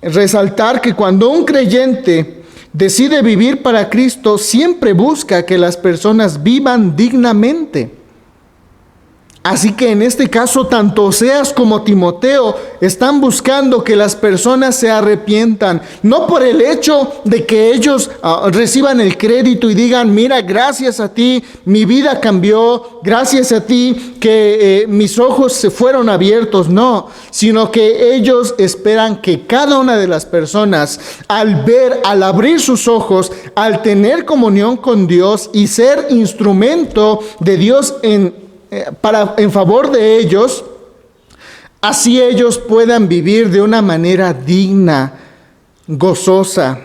resaltar que cuando un creyente decide vivir para Cristo, siempre busca que las personas vivan dignamente. Así que en este caso, tanto Oseas como Timoteo están buscando que las personas se arrepientan, no por el hecho de que ellos reciban el crédito y digan, mira, gracias a ti mi vida cambió, gracias a ti que mis ojos se fueron abiertos, no, sino que ellos esperan que cada una de las personas, al abrir sus ojos, al tener comunión con Dios y ser instrumento de Dios en favor de ellos, así ellos puedan vivir de una manera digna, gozosa,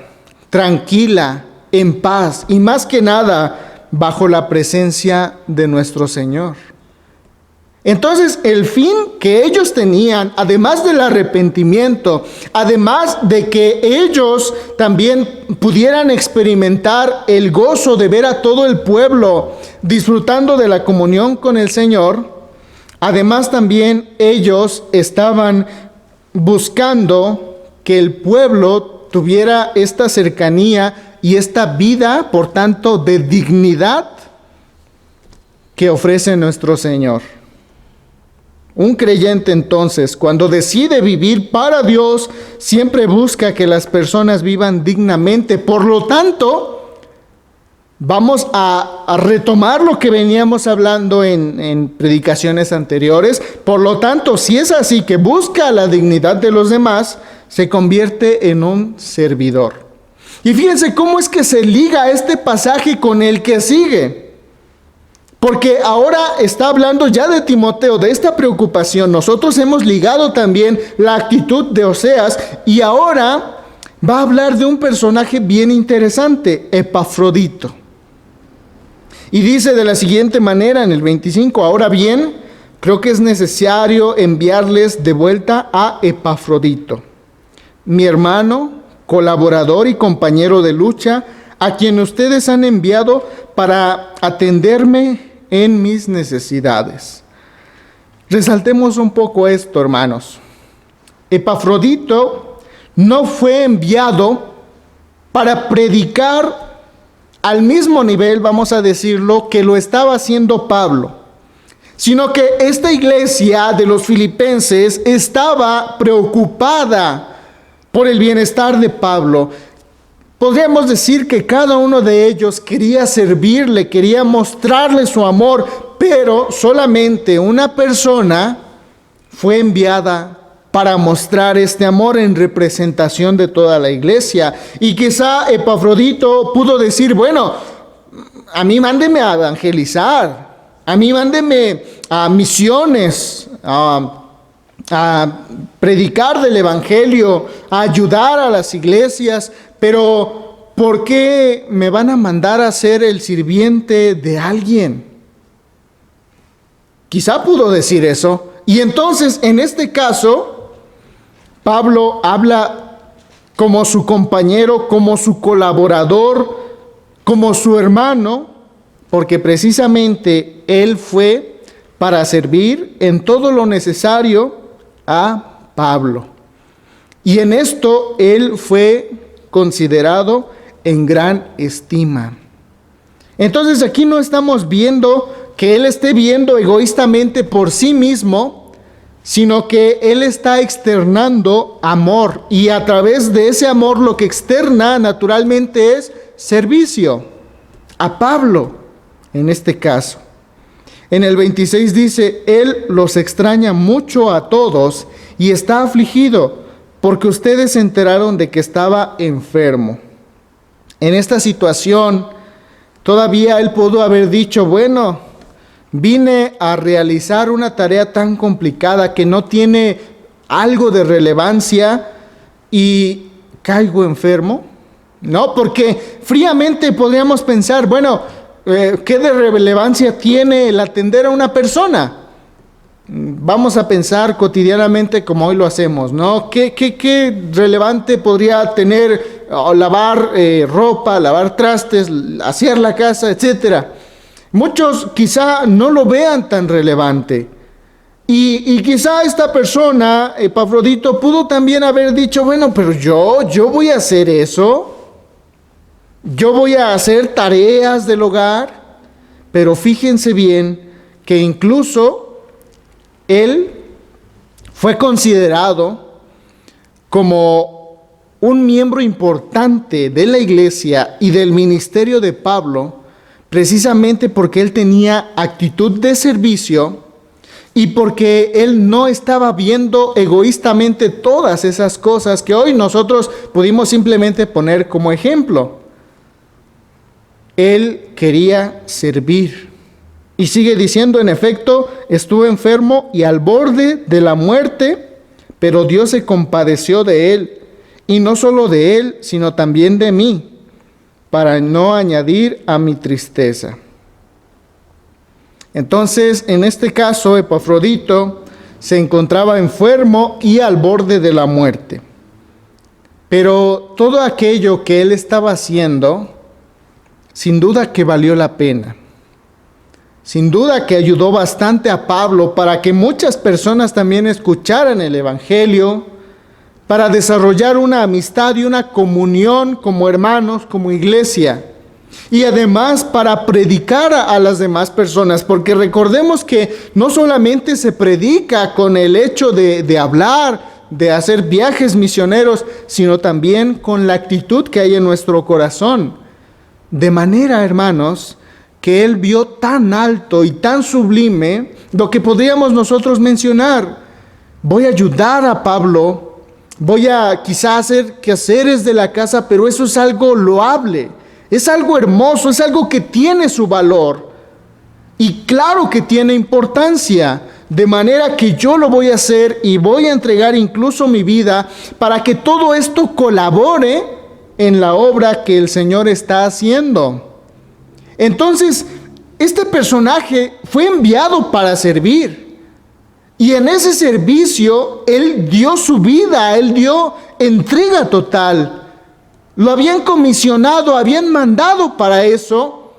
tranquila, en paz y más que nada bajo la presencia de nuestro Señor. Entonces, el fin que ellos tenían, además del arrepentimiento, además de que ellos también pudieran experimentar el gozo de ver a todo el pueblo disfrutando de la comunión con el Señor, además también ellos estaban buscando que el pueblo tuviera esta cercanía y esta vida, por tanto, de dignidad que ofrece nuestro Señor. Un creyente entonces, cuando decide vivir para Dios, siempre busca que las personas vivan dignamente. Por lo tanto, vamos a retomar lo que veníamos hablando en predicaciones anteriores. Por lo tanto, si es así que busca la dignidad de los demás, se convierte en un servidor. Y fíjense cómo es que se liga este pasaje con el que sigue. Porque ahora está hablando ya de Timoteo, de esta preocupación. Nosotros hemos ligado también la actitud de Oseas y ahora va a hablar de un personaje bien interesante, Epafrodito. Y dice de la siguiente manera en el 25, ahora bien, creo que es necesario enviarles de vuelta a Epafrodito, mi hermano, colaborador y compañero de lucha, a quien ustedes han enviado para atenderme en mis necesidades. Resaltemos un poco esto, hermanos. Epafrodito no fue enviado para predicar al mismo nivel, vamos a decirlo, que lo estaba haciendo Pablo, sino que esta iglesia de los filipenses estaba preocupada por el bienestar de Pablo. Podríamos decir que cada uno de ellos quería servirle, quería mostrarle su amor, pero solamente una persona fue enviada para mostrar este amor en representación de toda la iglesia. Y quizá Epafrodito pudo decir, bueno, a mí mándeme a evangelizar, a mí mándeme a misiones, a predicar del evangelio, a ayudar a las iglesias, pero ¿por qué me van a mandar a ser el sirviente de alguien? Quizá pudo decir eso. Y entonces, en este caso, Pablo habla como su compañero, como su colaborador, como su hermano, porque precisamente él fue para servir en todo lo necesario a Pablo. Y en esto él fue considerado en gran estima. Entonces aquí no estamos viendo que él esté viendo egoístamente por sí mismo, sino que él está externando amor, y a través de ese amor lo que externa naturalmente es servicio a Pablo en este caso. En el 26 dice, él los extraña mucho a todos y está afligido porque ustedes se enteraron de que estaba enfermo. En esta situación, todavía él pudo haber dicho, bueno, vine a realizar una tarea tan complicada que no tiene algo de relevancia y caigo enfermo. No, porque fríamente podríamos pensar, bueno, ¿qué de relevancia tiene el atender a una persona? Vamos a pensar cotidianamente como hoy lo hacemos, ¿no? ¿Qué relevante podría tener lavar ropa, lavar trastes, hacer la casa, etcétera? Muchos quizá no lo vean tan relevante. Y quizá esta persona, Epafrodito, pudo también haber dicho, bueno, pero yo voy a hacer eso. Yo voy a hacer tareas del hogar. Pero fíjense bien que incluso él fue considerado como un miembro importante de la iglesia y del ministerio de Pablo, precisamente porque él tenía actitud de servicio y porque él no estaba viendo egoístamente todas esas cosas que hoy nosotros pudimos simplemente poner como ejemplo. Él quería servir. Y sigue diciendo, en efecto, estuvo enfermo y al borde de la muerte, pero Dios se compadeció de él, y no solo de él, sino también de mí, para no añadir a mi tristeza. Entonces, en este caso, Epafrodito se encontraba enfermo y al borde de la muerte. Pero todo aquello que él estaba haciendo, sin duda que valió la pena. Sin duda que ayudó bastante a Pablo para que muchas personas también escucharan el Evangelio, para desarrollar una amistad y una comunión como hermanos, como iglesia. Y además para predicar a las demás personas, porque recordemos que no solamente se predica con el hecho de hablar, de hacer viajes misioneros, sino también con la actitud que hay en nuestro corazón. De manera, hermanos, que él vio tan alto y tan sublime lo que podríamos nosotros mencionar. Voy a ayudar a Pablo, voy a quizá hacer quehaceres de la casa, pero eso es algo loable, es algo hermoso, es algo que tiene su valor. Y claro que tiene importancia, de manera que yo lo voy a hacer y voy a entregar incluso mi vida para que todo esto colabore en la obra que el Señor está haciendo. Entonces, este personaje fue enviado para servir. Y en ese servicio, él dio su vida, él dio entrega total. Lo habían comisionado, habían mandado para eso.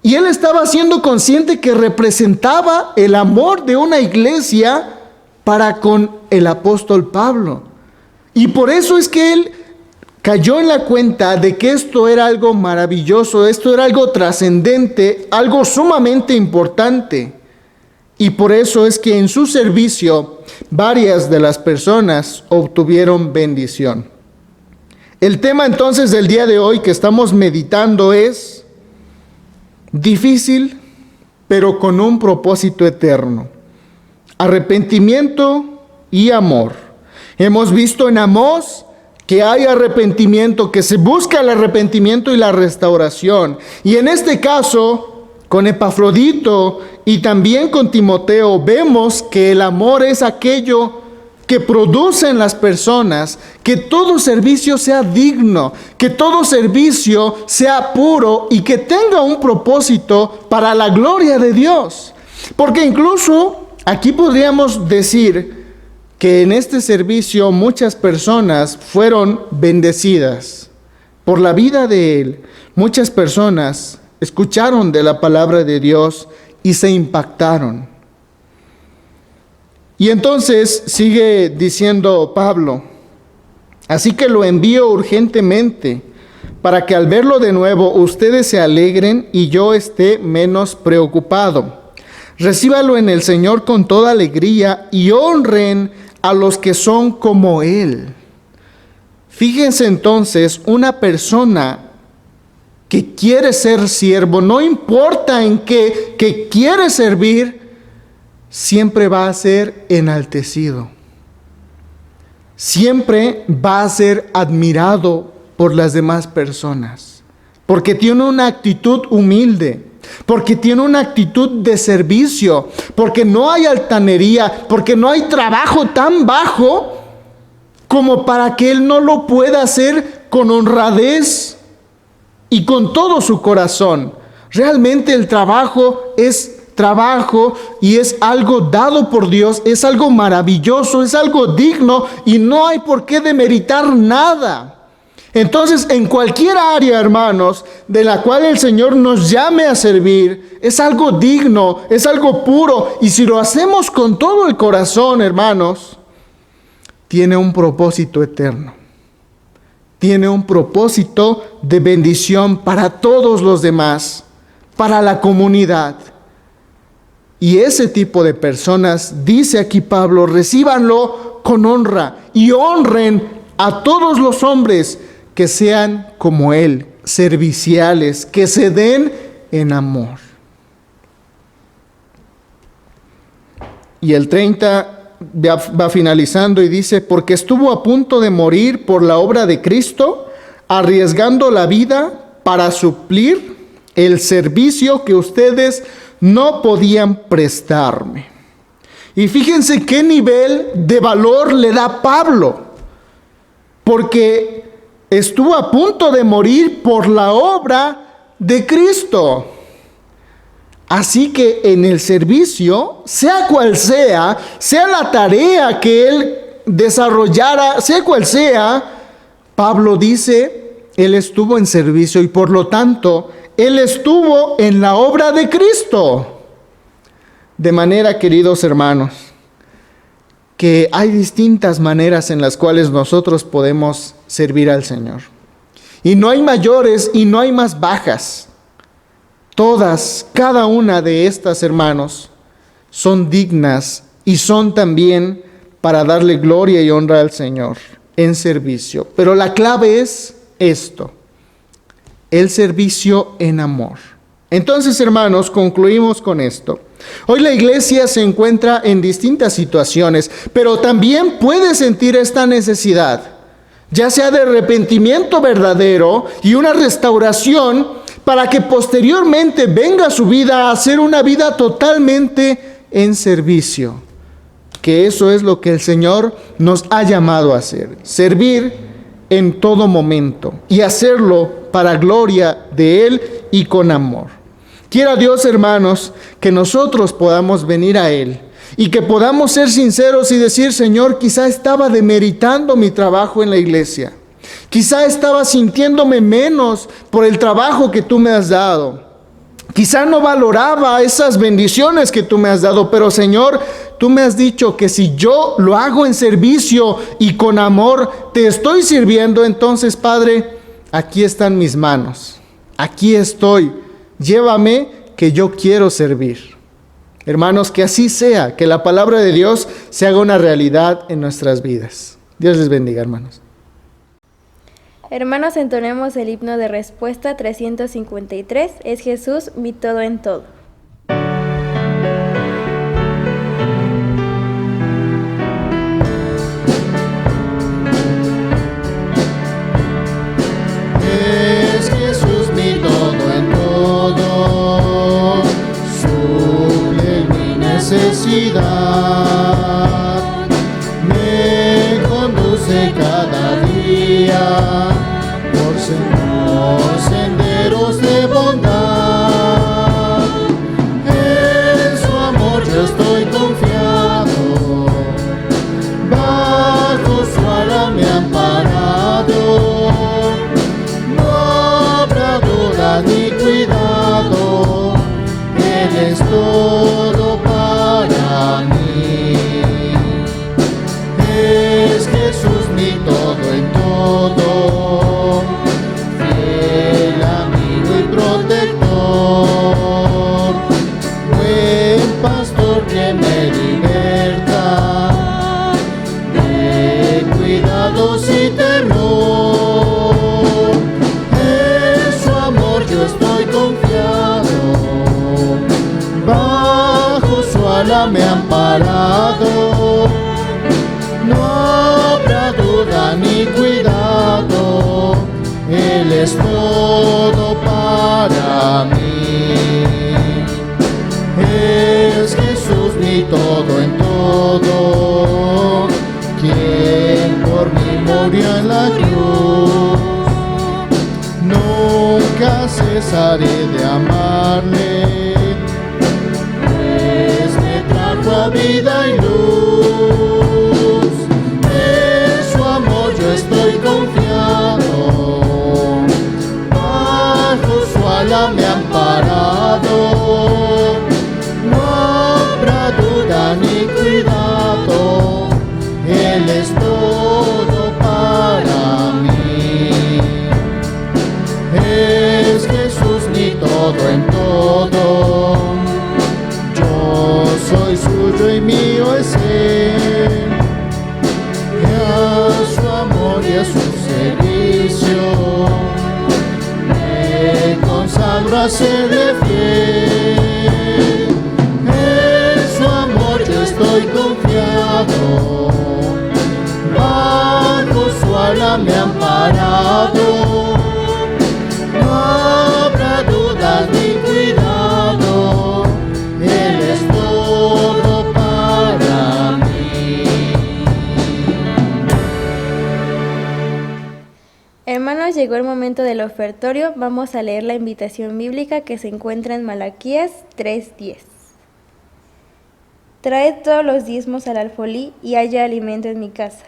Y él estaba siendo consciente que representaba el amor de una iglesia para con el apóstol Pablo. Y por eso es que él cayó en la cuenta de que esto era algo maravilloso, esto era algo trascendente, algo sumamente importante. Y por eso es que en su servicio varias de las personas obtuvieron bendición. El tema entonces del día de hoy que estamos meditando es difícil, pero con un propósito eterno. Arrepentimiento y amor. Hemos visto en Amós que hay arrepentimiento, que se busca el arrepentimiento y la restauración. Y en este caso, con Epafrodito y también con Timoteo, vemos que el amor es aquello que produce en las personas que todo servicio sea digno, que todo servicio sea puro y que tenga un propósito para la gloria de Dios. Porque incluso aquí podríamos decir que en este servicio muchas personas fueron bendecidas por la vida de él. Muchas personas escucharon de la palabra de Dios y se impactaron. Y entonces sigue diciendo Pablo, así que lo envío urgentemente para que al verlo de nuevo ustedes se alegren y yo esté menos preocupado. Recíbalo en el Señor con toda alegría y honren a los que son como Él. Fíjense entonces, una persona que quiere ser siervo, no importa en qué, que quiere servir, siempre va a ser enaltecido. Siempre va a ser admirado por las demás personas, porque tiene una actitud humilde, porque tiene una actitud de servicio, porque no hay altanería, porque no hay trabajo tan bajo como para que él no lo pueda hacer con honradez y con todo su corazón. Realmente el trabajo es trabajo y es algo dado por Dios, es algo maravilloso, es algo digno y no hay por qué demeritar nada. Entonces, en cualquier área, hermanos, de la cual el Señor nos llame a servir, es algo digno, es algo puro. Y si lo hacemos con todo el corazón, hermanos, tiene un propósito eterno. Tiene un propósito de bendición para todos los demás, para la comunidad. Y ese tipo de personas, dice aquí Pablo, recíbanlo con honra y honren a todos los hombres que sean como él, serviciales, que se den en amor. Y el 30 va finalizando y dice, porque estuvo a punto de morir por la obra de Cristo, arriesgando la vida para suplir el servicio que ustedes no podían prestarme. Y fíjense qué nivel de valor le da Pablo, porque estuvo a punto de morir por la obra de Cristo. Así que en el servicio, sea cual sea la tarea que él desarrollara, sea cual sea, Pablo dice, él estuvo en servicio y por lo tanto, él estuvo en la obra de Cristo. De manera, queridos hermanos, que hay distintas maneras en las cuales nosotros podemos servir al Señor. Y no hay mayores y no hay más bajas. Todas, cada una de estas, hermanos, son dignas y son también para darle gloria y honra al Señor en servicio. Pero la clave es esto, el servicio en amor. Entonces, hermanos, concluimos con esto. Hoy la iglesia se encuentra en distintas situaciones, pero también puede sentir esta necesidad, ya sea de arrepentimiento verdadero y una restauración, para que posteriormente venga su vida a ser una vida totalmente en servicio. Que eso es lo que el Señor nos ha llamado a hacer. Servir en todo momento y hacerlo para gloria de Él y con amor. Quiera Dios, hermanos, que nosotros podamos venir a Él y que podamos ser sinceros y decir, Señor, quizá estaba demeritando mi trabajo en la iglesia. Quizá estaba sintiéndome menos por el trabajo que tú me has dado. Quizá no valoraba esas bendiciones que tú me has dado, pero Señor, tú me has dicho que si yo lo hago en servicio y con amor, te estoy sirviendo, entonces, Padre, aquí están mis manos. Aquí estoy. Llévame, que yo quiero servir. Hermanos, que así sea, que la palabra de Dios se haga una realidad en nuestras vidas. Dios les bendiga, hermanos. Hermanos, entonemos el himno de respuesta 353, es Jesús mi todo en todo. Es Jesús mi todo en todo, suple mi necesidad, me conduce cada día por senderos de bondad. En su amor yo estoy confiado, bajo su ala me ha amparado. No habrá duda ni cuidado, Él es todo para mí. Es Jesús mi todo en todo, fiel amigo y protector, buen pastor que me liberta de cuidados y temor. En su amor yo estoy confiado, bajo su ala me ha amparado. No habrá duda ni cuidado, Él es todo para mí. Es Jesús mi todo en todo, quien por mí murió en la cruz. Nunca cesaré de amarle, pues me trajo a vida y luz. En su amor yo estoy confiado, bajo su ala me ha amparado. No habrá duda ni cuidado, Él es todo para mí. Es Jesús mi confiado, bajo su ala me han parado. No habrá dudas ni cuidado, Él es todo para mí. Hermanos, llegó el momento del ofertorio. Vamos a leer la invitación bíblica que se encuentra en Malaquías 3:10. Traed todos los diezmos al alfolí y haya alimento en mi casa.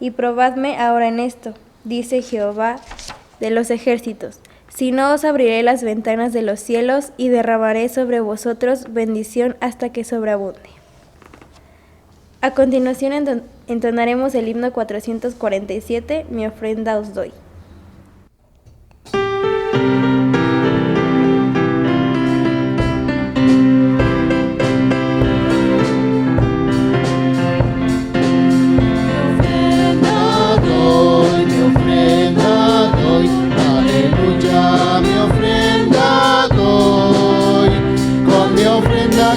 Y probadme ahora en esto, dice Jehová de los ejércitos. Si no, os abriré las ventanas de los cielos y derramaré sobre vosotros bendición hasta que sobreabunde. A continuación entonaremos el himno 447, Mi ofrenda os doy.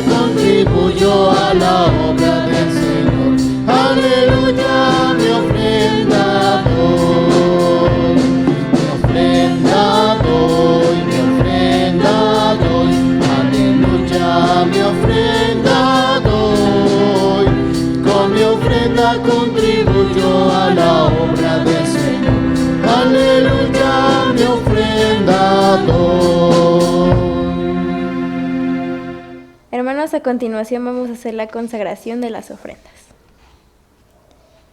Contribuyo a la obra del Señor. Aleluya, mi ofrenda doy. Mi ofrenda doy, mi ofrenda doy. Aleluya, mi ofrenda doy. Con mi ofrenda contribuyo a la obra del Señor. Aleluya, mi ofrenda doy. Hermanos, a continuación vamos a hacer la consagración de las ofrendas.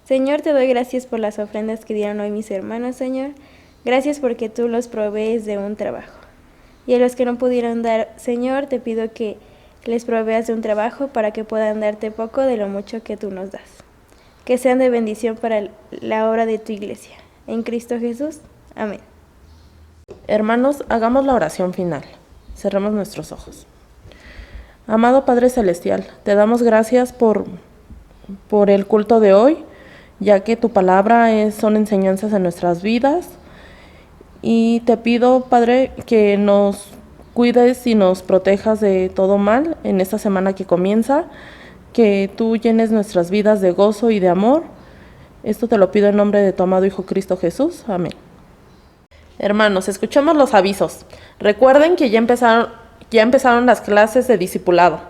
Señor, te doy gracias por las ofrendas que dieron hoy mis hermanos, Señor. Gracias porque tú los provees de un trabajo. Y a los que no pudieron dar, Señor, te pido que les proveas de un trabajo para que puedan darte poco de lo mucho que tú nos das. Que sean de bendición para la obra de tu iglesia. En Cristo Jesús. Amén. Hermanos, hagamos la oración final. Cerremos nuestros ojos. Amado Padre Celestial, te damos gracias por el culto de hoy, ya que tu palabra son enseñanzas en nuestras vidas. Y te pido, Padre, que nos cuides y nos protejas de todo mal en esta semana que comienza, que tú llenes nuestras vidas de gozo y de amor. Esto te lo pido en nombre de tu amado Hijo Cristo Jesús. Amén. Hermanos, escuchemos los avisos. Recuerden que ya empezaron las clases de discipulado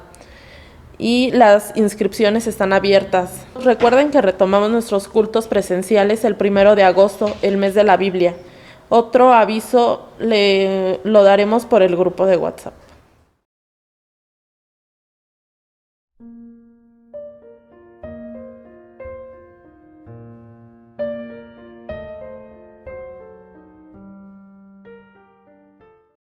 y las inscripciones están abiertas. Recuerden que retomamos nuestros cultos presenciales el 1 de agosto, el mes de la Biblia. Otro aviso lo daremos por el grupo de WhatsApp.